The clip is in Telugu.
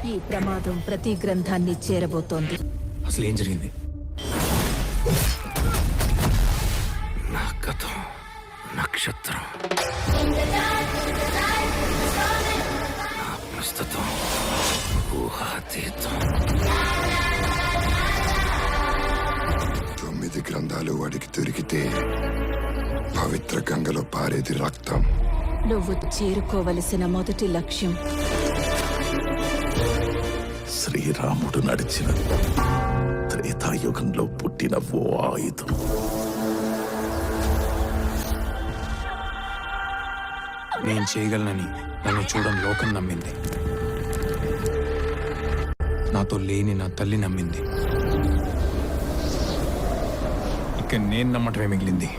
ఈ ప్రమాదం ప్రతి గ్రంథాన్ని చేరబోతోంది. అసలు ఏం జరిగింది? నా గతం నక్షత్రం, నా ప్రస్తుతం ఊహాతీతం. 9 గ్రంథాలు వాడికి దొరికితే పవిత్ర గంగలో పారేది రక్తం. నువ్వు చేరుకోవలసిన మొదటి లక్ష్యం శ్రీరాముడు నడిచిన త్రేతాయుగంలో పుట్టిన ఓ ఆయుధం. నేను చేయగలనని నన్ను చూడని లోకం నమ్మింది. నాతో లేని నా తల్లి నమ్మింది. ఇక నేను నమ్మటమే మిగిలింది.